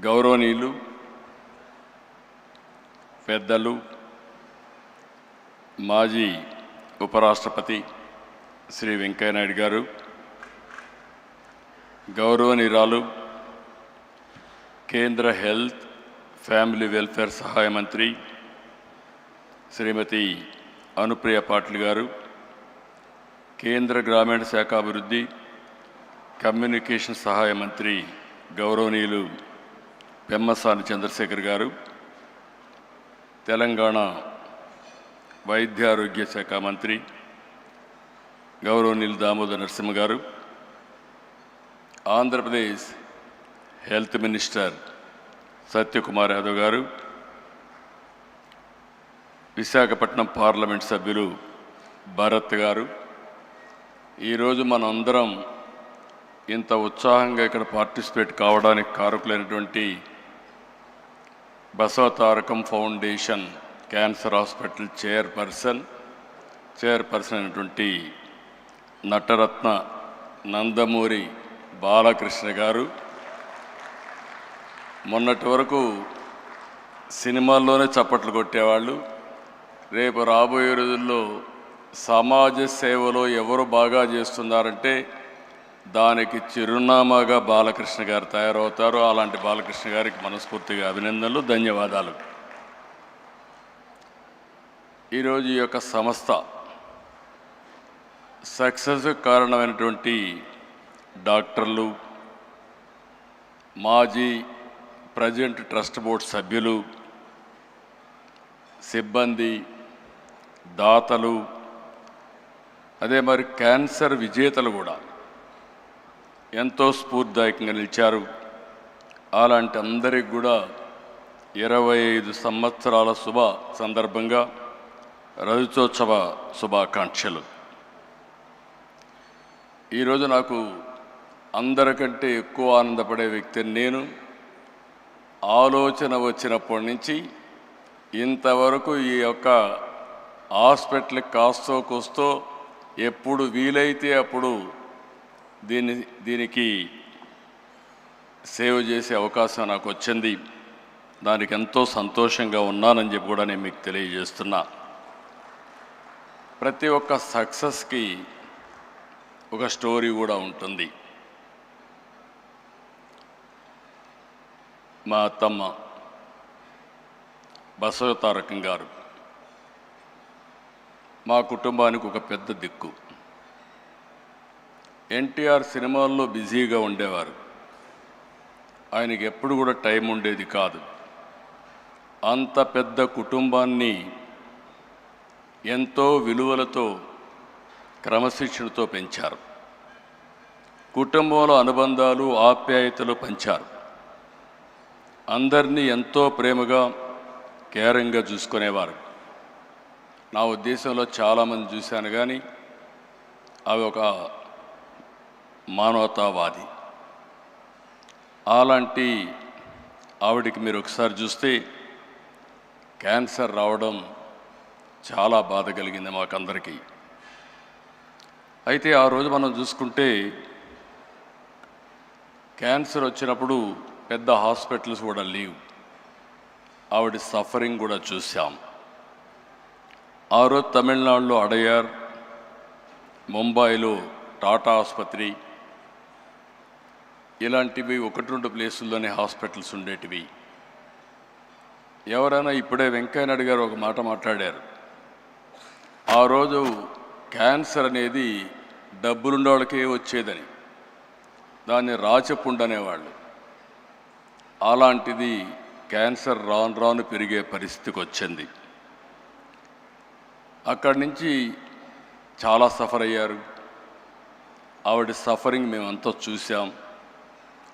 గౌరవనీయులు పెద్దలు మాజీ ఉపరాష్ట్రపతి శ్రీ వెంకయ్య నాయుడు గారు, గౌరవనీయురాలు కేంద్ర హెల్త్ ఫ్యామిలీ వెల్ఫేర్ సహాయ మంత్రి శ్రీమతి అనుప్రియ పాటిల్ గారు, కేంద్ర గ్రామీణ శాఖాభివృద్ధి కమ్యూనికేషన్ సహాయ మంత్రి గౌరవనీయులు పెమ్మసాని చంద్రశేఖర్ గారు, తెలంగాణ వైద్య ఆరోగ్య శాఖ మంత్రి గౌరవనీయులు దామోదర్ నరసింహ గారు, ఆంధ్రప్రదేశ్ హెల్త్ మినిస్టర్ సత్యకుమార్ యాదవ్ గారు, విశాఖపట్నం పార్లమెంట్ సభ్యులు భరత్ గారు, ఈరోజు మనందరం ఇంత ఉత్సాహంగా ఇక్కడ పార్టిసిపేట్ కావడానికి కారకులైనటువంటి Basavatarakam foundation cancer hospital chairperson అయినటువంటి నటరత్న నందమూరి బాలకృష్ణ గారు, మొన్నటి వరకు సినిమాల్లోనే చప్పట్లు కొట్టేవాళ్ళు, రేపు రాబోయే రోజుల్లో సమాజ సేవలో ఎవరు బాగా చేస్తున్నారంటే దానికి చిరునామాగా బాలకృష్ణ గారు తయారవుతారు. అలాంటి బాలకృష్ణ గారికి మనస్ఫూర్తిగా అభినందనలు, ధన్యవాదాలు. ఈరోజు ఈ యొక్క సంస్థ సక్సెస్ కారణమైనటువంటి డాక్టర్లు, మాజీ ప్రజెంట్ ట్రస్ట్ బోర్డు సభ్యులు, సిబ్బంది, దాతలు, అదే మరి క్యాన్సర్ విజేతలు కూడా ఎంతో స్ఫూర్తిదాయకంగా నిలిచారు. అలాంటి అందరికి కూడా 25 సంవత్సరాల శుభ సందర్భంగా రజతోత్సవ శుభాకాంక్షలు. ఈరోజు నాకు అందరికంటే ఎక్కువ ఆనందపడే వ్యక్తిని నేను. ఆలోచన వచ్చినప్పటి నుంచి ఇంతవరకు ఈ యొక్క హాస్పిటల్కి కాస్తో కూస్తో ఎప్పుడు వీలైతే అప్పుడు దీనికి సేవ చేసే అవకాశం నాకు వచ్చింది. దానికి ఎంతో సంతోషంగా ఉన్నానని చెప్పి కూడా నేను మీకు తెలియజేస్తున్నా. ప్రతి ఒక్క సక్సెస్కి ఒక స్టోరీ కూడా ఉంటుంది. మా అత్తమ్మ బసవతారకం గారు మా కుటుంబానికి ఒక పెద్ద దిక్కు. ఎన్టీఆర్ సినిమాల్లో బిజీగా ఉండేవారు, ఆయనకి ఎప్పుడు కూడా టైం ఉండేది కాదు. అంత పెద్ద కుటుంబాన్ని ఎంతో విలువలతో క్రమశిక్షణతో పెంచారు. కుటుంబంలో అనుబంధాలు, ఆప్యాయతలు పంచారు. అందరినీ ఎంతో ప్రేమగా కేరింగ్గా చూసుకునేవారు. నా ఉద్దేశంలో చాలామంది చూశాను, కానీ అవి ఒక మానవతావాది. అలాంటి ఆవిడికి మీరు ఒకసారి చూస్తే క్యాన్సర్ రావడం చాలా బాధ కలిగింది మాకందరికీ. అయితే ఆ రోజు మనం చూసుకుంటే క్యాన్సర్ వచ్చినప్పుడు పెద్ద హాస్పిటల్స్ కూడా లేవు. ఆవిడ సఫరింగ్ కూడా చూసాం. ఆ రోజు తమిళనాడులో అడయార్, ముంబైలో టాటా ఆసుపత్రి, ఇలాంటివి 1-2 ప్లేసుల్లోనే హాస్పిటల్స్ ఉండేటివి. ఎవరైనా ఇప్పుడే వెంకయ్య నాయుడు గారు ఒక మాట మాట్లాడారు. ఆ రోజు క్యాన్సర్ అనేది డబ్బులున్న వాళ్ళకే వచ్చేదని, దాన్ని రాచపుండు అనేవాళ్ళు. అలాంటిది క్యాన్సర్ రాను రాను పెరిగే పరిస్థితికి వచ్చింది. అక్కడి నుంచి చాలా సఫర్ అయ్యారు. ఆవిడ సఫరింగ్ మేమంతా చూసాం.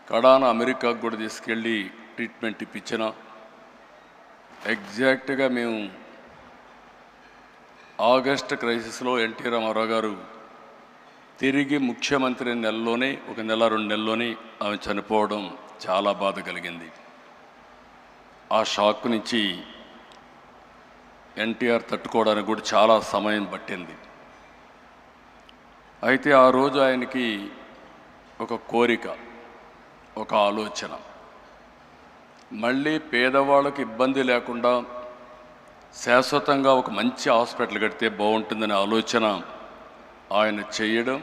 కడాన అమెరికాకు కూడా తీసుకెళ్ళి ట్రీట్మెంట్ ఇప్పించిన. ఎగ్జాక్ట్గా మేము ఆగస్ట్ క్రైసిస్లో ఎన్టీ రామారావు గారు తిరిగి ముఖ్యమంత్రి నెలలోనే, 1 నెల 2 నెలల్లోనే ఆమె చనిపోవడం చాలా బాధ కలిగింది. ఆ షాక్ నుంచి ఎన్టీఆర్ తట్టుకోవడానికి కూడా చాలా సమయం పట్టింది. అయితే ఆ రోజు ఆయనకి ఒక కోరిక, ఒక ఆలోచన. మళ్ళీ పేదవాళ్ళకి ఇబ్బంది లేకుండా శాశ్వతంగా ఒక మంచి హాస్పిటల్ కడితే బాగుంటుందనే ఆలోచన ఆయన చేయడం,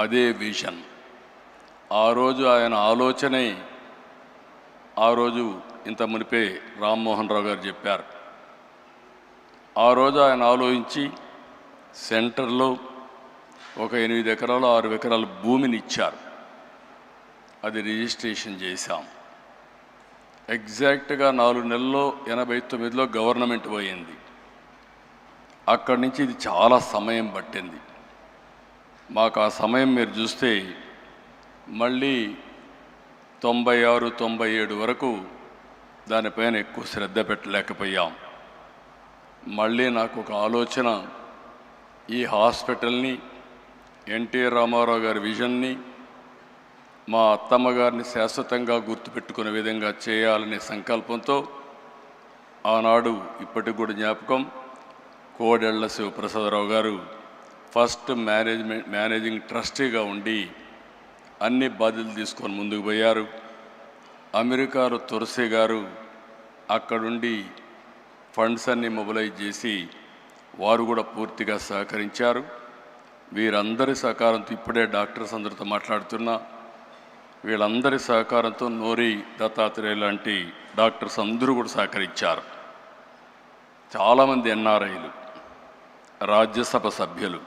అదే విజన్. ఆ రోజు ఆయన ఆలోచనే ఆ రోజు ఇంత మునిపే రామ్మోహన్ రావు గారు చెప్పారు. ఆ రోజు ఆయన ఆలోచించి సెంటర్లో ఒక 8 ఎకరాలు 6 ఎకరాల భూమిని ఇచ్చారు. అది రిజిస్ట్రేషన్ చేశాం. ఎగ్జాక్ట్గా 4 నెలల్లో 89లో గవర్నమెంట్ పోయింది. అక్కడి నుంచి ఇది చాలా సమయం పట్టింది మాకు. ఆ సమయం మీరు చూస్తే మళ్ళీ 96, 97 వరకు దానిపైన ఎక్కువ శ్రద్ధ పెట్టలేకపోయాం. మళ్ళీ నాకు ఒక ఆలోచన, ఈ హాస్పిటల్ని ఎన్టీ రామారావు గారి విజన్ని, మా అత్తమ్మ గారిని శాశ్వతంగా గుర్తుపెట్టుకునే విధంగా చేయాలనే సంకల్పంతో ఆనాడు ఇప్పటికి కూడా జ్ఞాపకం, కోడెళ్ల శివప్రసాదరావు గారు ఫస్ట్ మేనేజింగ్ ట్రస్టీగా ఉండి అన్ని బాధ్యతలు తీసుకొని ముందుకు పోయారు. అమెరికాలో తులసి గారు అక్కడుండి ఫండ్స్ అన్నీ మొబిలైజ్ చేసి వారు కూడా పూర్తిగా సహకరించారు. వీరందరి సహకారంతో ఇప్పుడే డాక్టర్స్ అందరితో మాట్లాడుతున్నా, వీళ్ళందరి సహకారంతో నోరి దత్తాత్రేయ లాంటి డాక్టర్స్ అందరూ కూడా సహకరించారు. చాలామంది ఎన్ఆర్ఐలు, రాజ్యసభ సభ్యులు,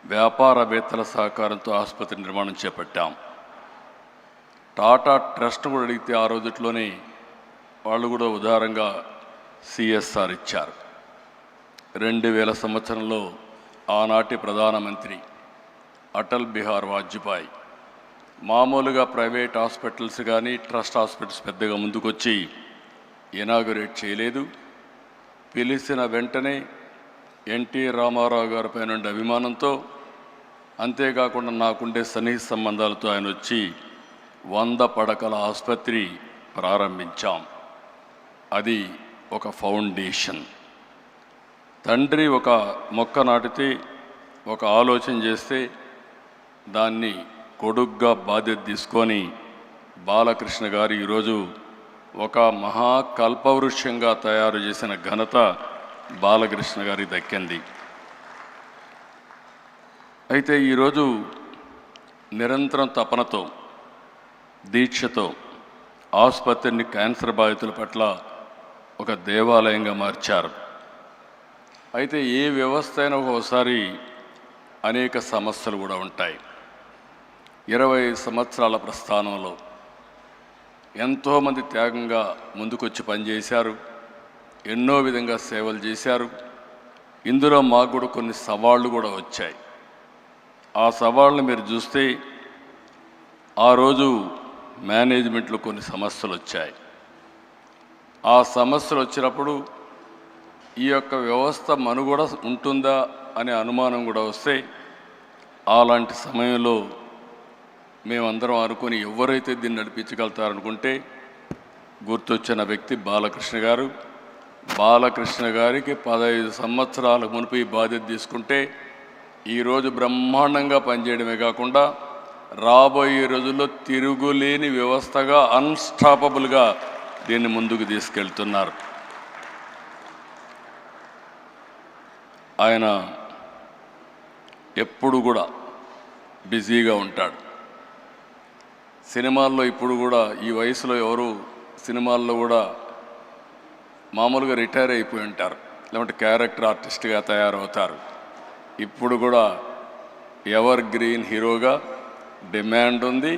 వ్యాపారవేత్తల సహకారంతో ఆసుపత్రి నిర్మాణం చేపట్టాం. టాటా ట్రస్ట్ కూడా అడిగితే ఆ రోజుట్లోనే వాళ్ళు కూడా ఉదారంగా సిఎస్ఆర్ ఇచ్చారు. 2000 సంవత్సరంలో ఆనాటి ప్రధానమంత్రి అటల్ బిహారీ వాజ్పేయి మామూలుగా ప్రైవేట్ హాస్పిటల్స్ కానీ ట్రస్ట్ హాస్పిటల్స్ పెద్దగా ముందుకొచ్చి ఇనాగరేట్ చేయలేదు. పిలిచిన వెంటనే ఎన్టీ రామారావు గారి పైన అభిమానంతో, అంతేకాకుండా నాకుండే సన్నిహిత సంబంధాలతో ఆయన వచ్చి 100 పడకల ఆసుపత్రి ప్రారంభించాం. అది ఒక ఫౌండేషన్. తండ్రి ఒక మొక్క నాటితే, ఒక ఆలోచన చేస్తే దాన్ని కొడుగ్గా బాధ్యత తీసుకొని బాలకృష్ణ గారు ఈరోజు ఒక మహాకల్పవృక్షంగా తయారు చేసిన ఘనత బాలకృష్ణ గారికి దక్కింది. అయితే ఈరోజు నిరంతరం తపనతో, దీక్షతో ఆసుపత్రిని క్యాన్సర్ బాధితుల పట్ల ఒక దేవాలయంగా మార్చారు. అయితే ఏ వ్యవస్థ అయినా ఒకసారి అనేక సమస్యలు కూడా ఉంటాయి. 20 సంవత్సరాల ప్రస్థానంలో ఎంతోమంది త్యాగంగా ముందుకొచ్చి పనిచేశారు, ఎన్నో విధంగా సేవలు చేశారు. ఇందులో మాకు కూడా కొన్ని సవాళ్ళు కూడా వచ్చాయి. ఆ సవాళ్ళను మీరు చూస్తే ఆ రోజు మేనేజ్మెంట్లో కొన్ని సమస్యలు వచ్చాయి. ఆ సమస్యలు వచ్చినప్పుడు ఈ యొక్క వ్యవస్థ మనుగడ ఉంటుందా అనే అనుమానం కూడా వస్తే, అలాంటి సమయంలో మేమందరం అనుకుని ఎవరైతే దీన్ని నడిపించగలుగుతారనుకుంటే గుర్తొచ్చిన వ్యక్తి బాలకృష్ణ గారు. బాలకృష్ణ గారికి 15 సంవత్సరాల మునుపు ఈ బాధ్యత తీసుకుంటే ఈరోజు బ్రహ్మాండంగా పనిచేయడమే కాకుండా రాబోయే రోజుల్లో తిరుగులేని వ్యవస్థగా, అన్స్టాపబుల్గా దీన్ని ముందుకు తీసుకెళ్తున్నారు. ఆయన ఎప్పుడు కూడా బిజీగా ఉంటాడు. సినిమాల్లో ఇప్పుడు కూడా ఈ వయసులో ఎవరు సినిమాల్లో కూడా మామూలుగా రిటైర్ అయిపోయి ఉంటారు, లేదంటే క్యారెక్టర్ ఆర్టిస్ట్గా తయారవుతారు. ఇప్పుడు కూడా ఎవర్ గ్రీన్ హీరోగా డిమాండ్ ఉంది.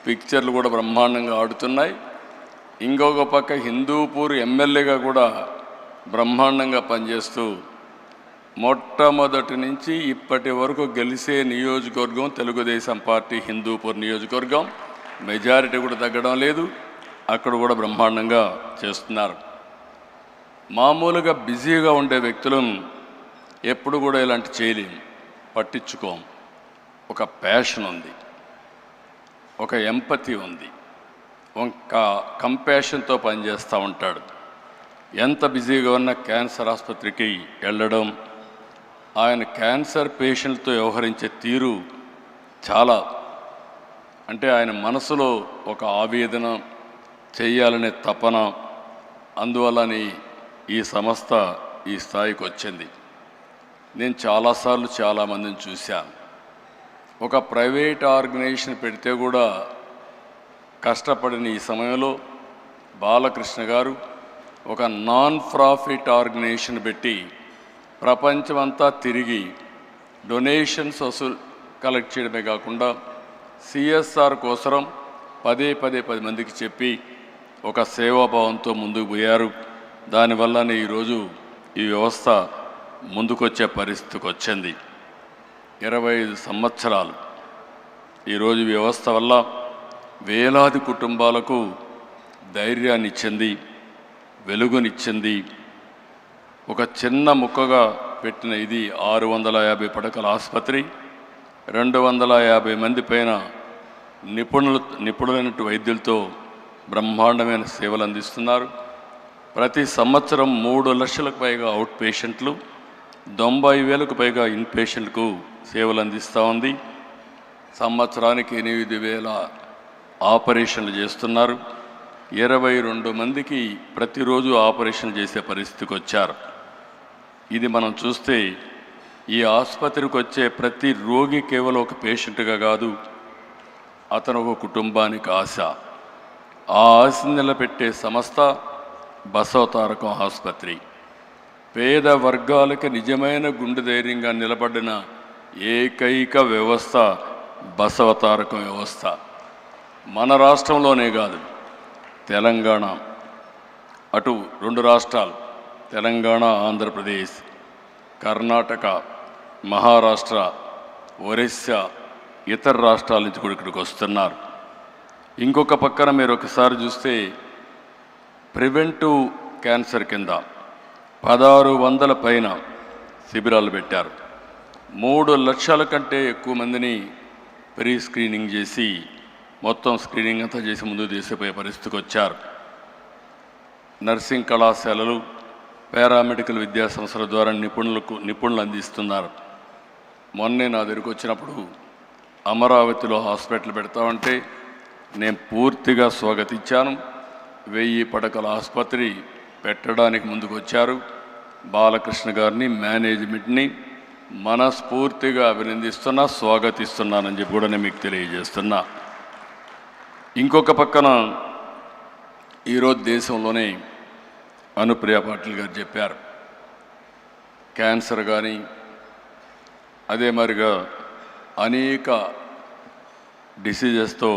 పిక్చర్లు కూడా బ్రహ్మాండంగా ఆడుతున్నాయి. ఇంకొక పక్క హిందూపూర్ ఎమ్మెల్యేగా కూడా బ్రహ్మాండంగా పనిచేస్తూ మొట్టమొదటి నుంచి ఇప్పటి వరకు గెలిచే నియోజకవర్గం తెలుగుదేశం పార్టీ హిందూపూర్ నియోజకవర్గం. మెజారిటీ కూడా తగ్గడం లేదు. అక్కడ కూడా బ్రహ్మాండంగా చేస్తున్నారు. మామూలుగా బిజీగా ఉండే వ్యక్తులను ఎప్పుడు కూడా ఇలాంటి చేయలేము, పట్టించుకోం. ఒక ప్యాషన్ ఉంది, ఒక ఎంపతి ఉంది, ఒక కంపాషన్తో పనిచేస్తూ ఉంటాడు. ఎంత బిజీగా ఉన్న క్యాన్సర్ ఆసుపత్రికి వెళ్ళడం, ఆయన క్యాన్సర్ పేషెంట్తో వ్యవహరించే తీరు చాలా, అంటే ఆయన మనసులో ఒక ఆవేదన, చేయాలనే తపన, అందువల్లనే ఈ సంస్థ ఈ స్థాయికి వచ్చింది. నేను చాలాసార్లు చాలామందిని చూశాను. ఒక ప్రైవేట్ ఆర్గనైజేషన్ పెడితే కూడా కష్టపడిన ఈ సమయంలో బాలకృష్ణ గారు ఒక నాన్ ప్రాఫిట్ ఆర్గనైజేషన్ పెట్టి ప్రపంచమంతా తిరిగి డొనేషన్స్ కలెక్ట్ చేయడమే కాకుండా సిఎస్ఆర్ కోసం పదే 10 మందికి చెప్పి ఒక సేవాభావంతో ముందుకు పోయారు. దానివల్లనే ఈరోజు ఈ వ్యవస్థ ముందుకొచ్చే పరిస్థితికి వచ్చింది. 25 సంవత్సరాలు ఈరోజు వ్యవస్థ వల్ల వేలాది కుటుంబాలకు ధైర్యాన్ని ఇచ్చింది, వెలుగునిచ్చింది. ఒక చిన్న ముక్కగా పెట్టిన ఇది 650 పడకల ఆసుపత్రి, 250 మంది పైన నిపుణులైన వైద్యులతో బ్రహ్మాండమైన సేవలు అందిస్తున్నారు. ప్రతి సంవత్సరం 3 లక్షలకు పైగా అవుట్ పేషెంట్లు, 90,000కు పైగా ఇన్ పేషెంట్కు సేవలు అందిస్తూ ఉంది. సంవత్సరానికి 8,000 ఆపరేషన్లు చేస్తున్నారు. 22 మందికి ప్రతిరోజు ఆపరేషన్ చేసే పరిస్థితికి వచ్చారు. ఇది మనం చూస్తే ఈ ఆసుపత్రికి వచ్చే ప్రతి రోగి కేవలం ఒక పేషెంట్గా కాదు, అతను ఒక కుటుంబానికి ఆశ. ఆ ఆశను నిలబెట్టే సంస్థ బసవతారకం ఆసుపత్రి. పేద వర్గాలకు నిజమైన గుండె ధైర్యంగా నిలబడిన ఏకైక వ్యవస్థ బసవతారకం వ్యవస్థ. మన రాష్ట్రంలోనే కాదు, తెలంగాణ, అటు 2 రాష్ట్రాలు తెలంగాణ, ఆంధ్రప్రదేశ్, కర్ణాటక, మహారాష్ట్ర, ఒరిస్సా, ఇతర రాష్ట్రాల నుంచి కూడా ఇక్కడికి వస్తున్నారు. ఇంకొక పక్కన మీరు ఒకసారి చూస్తే ప్రివెంటివ్ క్యాన్సర్ కింద 1600 పైన శిబిరాలు పెట్టారు. 3 లక్షల కంటే ఎక్కువ మందిని ప్రీ స్క్రీనింగ్ చేసి మొత్తం స్క్రీనింగ్ అంతా చేసి ముందుకు తీసిపోయే పరిస్థితికి వచ్చారు. నర్సింగ్ కళాశాలలు, పారామెడికల్ విద్యా సంస్థల ద్వారా నిపుణులు అందిస్తున్నారు. మొన్నే నా దగ్గరికి వచ్చినప్పుడు అమరావతిలో హాస్పిటల్ పెడతామంటే నేను పూర్తిగా స్వాగతించాను. 1000 పడకల ఆసుపత్రి పెట్టడానికి ముందుకు వచ్చారు. బాలకృష్ణ గారిని, మేనేజ్మెంట్ని మనస్ఫూర్తిగా అభినందిస్తున్నా, స్వాగతిస్తున్నానని చెప్పి కూడా నేను మీకు తెలియజేస్తున్నా. ఇంకొక పక్కన ఈరోజు దేశంలోనే అనుప్రియ పాటిల్ గారు చెప్పారు, క్యాన్సర్ కానీ అదే మరిగా అనేక డిసీజెస్తో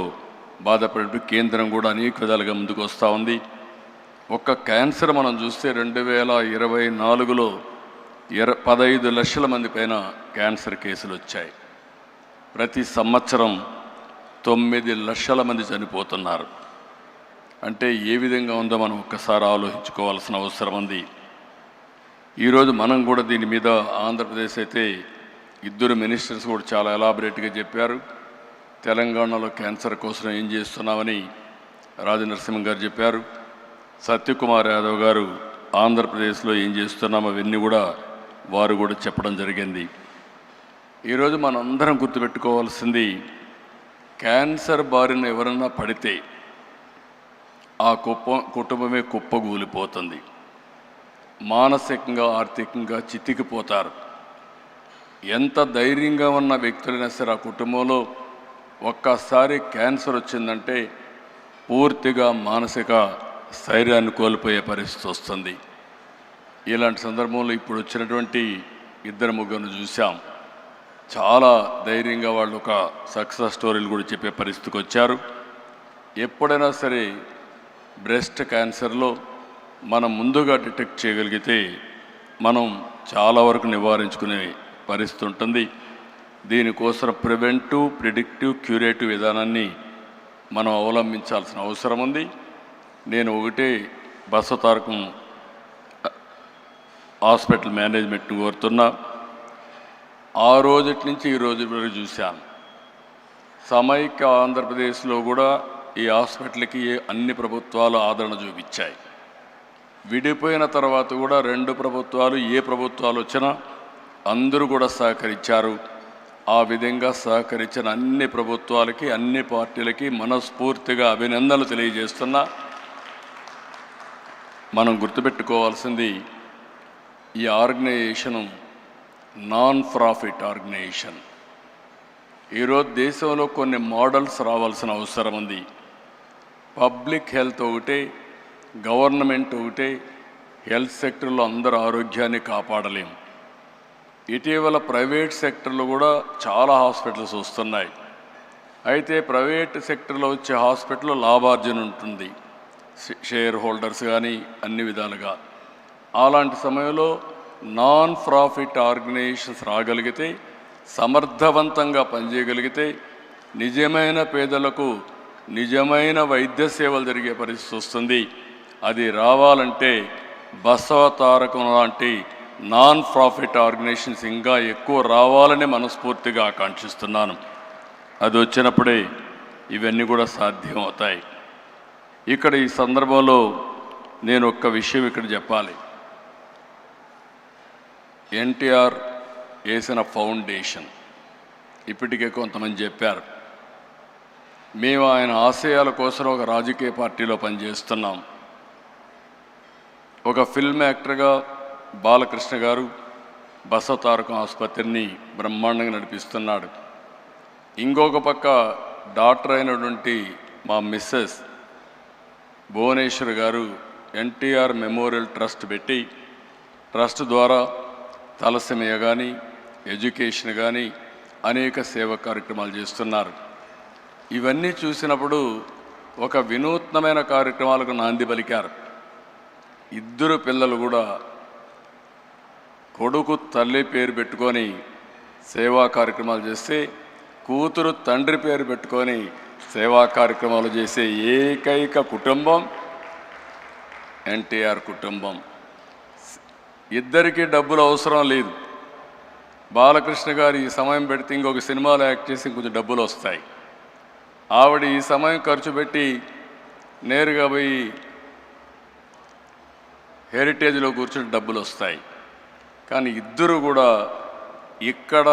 బాధపడే కేంద్రం కూడా అనేక విధాలుగా ముందుకు వస్తూ ఉంది. ఒక్క క్యాన్సర్ మనం చూస్తే 2024లో 15 లక్షల మంది పైన క్యాన్సర్ కేసులు వచ్చాయి. ప్రతి సంవత్సరం 9 లక్షల మంది చనిపోతున్నారు. అంటే ఏ విధంగా ఉందో మనం ఒక్కసారి ఆలోచించుకోవాల్సిన అవసరం ఉంది. ఈరోజు మనం కూడా దీని మీద ఆంధ్రప్రదేశ్ అయితే 2 మినిస్టర్స్ కూడా చాలా ఎలాబరేట్గా చెప్పారు. తెలంగాణలో క్యాన్సర్ కోసం ఏం చేస్తున్నామని రాజనరసింహ గారు చెప్పారు. సత్యకుమార్ యాదవ్ గారు ఆంధ్రప్రదేశ్లో ఏం చేస్తున్నామో అవన్నీ కూడా వారు కూడా చెప్పడం జరిగింది. ఈరోజు మనందరం గుర్తుపెట్టుకోవాల్సింది, క్యాన్సర్ బారిన ఎవరన్నా పడితే ఆ కుటుంబమే కుప్పగూలిపోతుంది. మానసికంగా, ఆర్థికంగా చితికిపోతారు. ఎంత ధైర్యంగా ఉన్న వ్యక్తులైనా సరే ఆ కుటుంబంలో ఒక్కసారి క్యాన్సర్ వచ్చిందంటే పూర్తిగా మానసిక స్థైర్యాన్ని కోల్పోయే పరిస్థితి వస్తుంది. ఇలాంటి సందర్భంలో ఇప్పుడు వచ్చినటువంటి 2-3 చూసాం. చాలా ధైర్యంగా వాళ్ళు ఒక సక్సెస్ స్టోరీలు కూడా చెప్పే పరిస్థితికి వచ్చారు. ఎప్పుడైనా సరే బ్రెస్ట్ క్యాన్సర్లో మనం ముందుగా డిటెక్ట్ చేయగలిగితే మనం చాలా వరకు నివారించుకునే పరిస్థితి ఉంటుంది. దీనికోసం ప్రివెంటివ్, ప్రిడిక్టివ్, క్యూరేటివ్ విధానాన్ని మనం అవలంబించాల్సిన అవసరం ఉంది. నేను ఒకటే బసవతారకం హాస్పిటల్ మేనేజ్మెంట్ని కోరుతున్నా. ఆ రోజు నుంచి ఈ రోజు వరకు చూశాను, సమైక్య ఆంధ్రప్రదేశ్లో కూడా ఈ హాస్పిటల్కి అన్ని ప్రభుత్వాలు ఆదరణ చూపించాయి. విడిపోయిన తర్వాత కూడా 2 ప్రభుత్వాలు, ఏ ప్రభుత్వాలు వచ్చినా అందరూ కూడా సహకరించారు. ఆ విధంగా సహకరించిన అన్ని ప్రభుత్వాలకి, అన్ని పార్టీలకి మనస్ఫూర్తిగా అభినందనలు తెలియజేస్తున్నా. మనం గుర్తుపెట్టుకోవాల్సింది ఈ ఆర్గనైజేషను నాన్ ప్రాఫిట్ ఆర్గనైజేషన్. ఈరోజు దేశంలో కొన్ని మోడల్స్ రావాల్సిన అవసరం ఉంది. పబ్లిక్ హెల్త్ ఒకటే, గవర్నమెంట్ ఒకటే, హెల్త్ సెక్టర్లో అందరూ ఆరోగ్యాన్ని కాపాడలేం. ఇటీవల ప్రైవేట్ సెక్టర్లో కూడా చాలా హాస్పిటల్స్ వస్తున్నాయి. అయితే ప్రైవేట్ సెక్టర్లో వచ్చే హాస్పిటల్లో లాభార్జన ఉంటుంది, షేర్ హోల్డర్స్ కానీ అన్ని విధాలుగా. అలాంటి సమయంలో నాన్ ప్రాఫిట్ ఆర్గనైజేషన్స్ రాగలిగితే, సమర్థవంతంగా పనిచేయగలిగితే నిజమైన పేదలకు నిజమైన వైద్య సేవలు జరిగే పరిస్థితి వస్తుంది. అది రావాలంటే బసవ తారకం లాంటి నాన్ ప్రాఫిట్ ఆర్గనైజేషన్స్ ఇంకా ఎక్కువ రావాలని మనస్ఫూర్తిగా ఆకాంక్షిస్తున్నాను. అది వచ్చినప్పుడే ఇవన్నీ కూడా సాధ్యం అవుతాయి. ఇక్కడ ఈ సందర్భంలో నేను ఒక్క విషయం ఇక్కడ చెప్పాలి. ఎన్టీఆర్ వేసిన ఫౌండేషన్ ఇప్పటికే కొంతమంది చెప్పారు. మేము ఆయన ఆశయాల కోసం ఒక రాజకీయ పార్టీలో పనిచేస్తున్నాం. ఒక ఫిల్మ్ యాక్టర్గా బాలకృష్ణ గారు బసవ తారకం ఆసుపత్రిని బ్రహ్మాండంగా నడిపిస్తున్నాడు. ఇంకొక పక్క డాక్టర్ అయినటువంటి మా మిస్సెస్ భువనేశ్వర్ గారు ఎన్టీఆర్ మెమోరియల్ ట్రస్ట్ పెట్టి, ట్రస్ట్ ద్వారా తలసేమియా కానీ, ఎడ్యుకేషన్ కానీ అనేక సేవా కార్యక్రమాలు చేస్తున్నారు. ఇవన్నీ చూసినప్పుడు ఒక వినూత్నమైన కార్యక్రమాలకు నాంది పలికారు. ఇద్దరు పిల్లలు కూడా కొడుకు తల్లి పేరు పెట్టుకొని సేవా కార్యక్రమాలు చేస్తే, కూతురు తండ్రి పేరు పెట్టుకొని సేవా కార్యక్రమాలు చేసే ఏకైక కుటుంబం ఎన్టీఆర్ కుటుంబం. ఇద్దరికీ డబ్బులు అవసరం లేదు. బాలకృష్ణ గారు ఈ సమయం పెడితే ఇంకొక సినిమాలో యాక్ట్ చేసి కొంచెం డబ్బులు వస్తాయి. ఆవిడ ఈ సమయం ఖర్చు పెట్టి నేరుగా పోయి హెరిటేజ్లో కూర్చుని డబ్బులు వస్తాయి. కానీ ఇద్దరు కూడా ఇక్కడ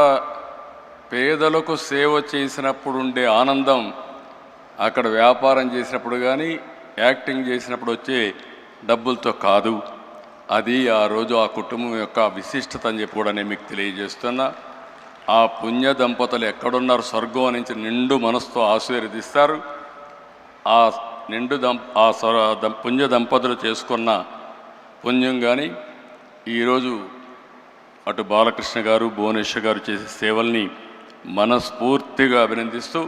పేదలకు సేవ చేసినప్పుడు ఉండే ఆనందం అక్కడ వ్యాపారం చేసినప్పుడు కానీ, యాక్టింగ్ చేసినప్పుడు వచ్చే డబ్బులతో కాదు. అది ఆ రోజు ఆ కుటుంబం యొక్క విశిష్టత అని చెప్పి కూడా నేను మీకు తెలియజేస్తున్నా. ఆ పుణ్య దంపతులు ఎక్కడున్నారు, స్వర్గం నుంచి నిండు మనసుతో ఆశీర్వదిస్తారు. ఆ పుణ్య దంపతులు చేసుకున్న పుణ్యం కానీ ఈరోజు అటు బాలకృష్ణ గారు, భువనేశ్వర్ గారు చేసే సేవల్ని మనస్ఫూర్తిగా అభినందిస్తూ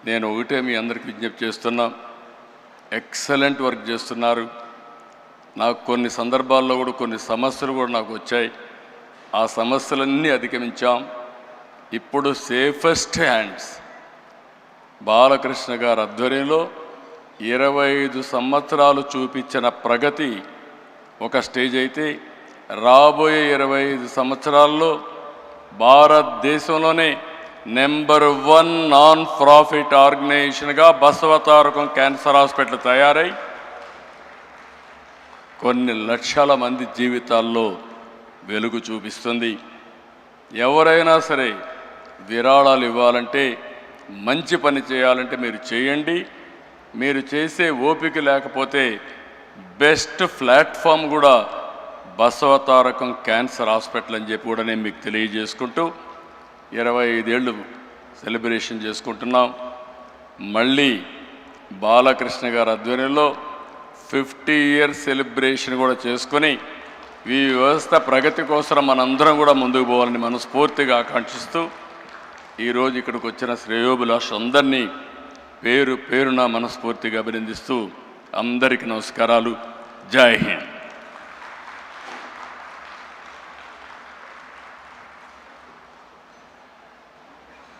నేను ఒకటే మీ అందరికీ విజ్ఞప్తి చేస్తున్నా. ఎక్సలెంట్ వర్క్ చేస్తున్నారు. నాకు కొన్ని సందర్భాల్లో కూడా కొన్ని సమస్యలు కూడా నాకు వచ్చాయి. ఆ సమస్యలన్నీ అధిగమించాం. ఇప్పుడు సేఫెస్ట్ హ్యాండ్స్ బాలకృష్ణ గారి ఆధ్వర్యంలో 25 సంవత్సరాలు చూపించిన ప్రగతి ఒక స్టేజ్ అయితే, రాబోయే 25 సంవత్సరాల్లో భారతదేశంలోనే నెంబర్ 1 నాన్ ప్రాఫిట్ ఆర్గనైజేషన్గా బసవ తారకం క్యాన్సర్ హాస్పిటల్ తయారై కొన్ని లక్షల మంది జీవితాల్లో వెలుగు చూపిస్తుంది. ఎవరైనా సరే విరాళాలు ఇవ్వాలంటే, మంచి పని చేయాలంటే మీరు చేయండి. మీరు చేసే ఓపిక లేకపోతే బెస్ట్ ప్లాట్ఫామ్ కూడా బసవ తారకం క్యాన్సర్ హాస్పిటల్ అని చెప్పి కూడా నేను మీకు తెలియజేసుకుంటూ 25 ఏళ్ళు సెలబ్రేషన్ చేసుకుంటున్నాం. మళ్ళీ బాలకృష్ణ గారి ఆధ్వర్యంలో 50 ఇయర్స్ సెలబ్రేషన్ కూడా చేసుకొని ఈ వ్యవస్థ ప్రగతి కోసం మనందరం కూడా ముందుకు పోవాలని మనస్ఫూర్తిగా ఆకాంక్షిస్తూ ఈరోజు ఇక్కడికి వచ్చిన శ్రేయోభిలాష్ అందరినీ పేరు పేరున మనస్ఫూర్తిగా అభినందిస్తూ అందరికీ నమస్కారాలు. జై హింద్.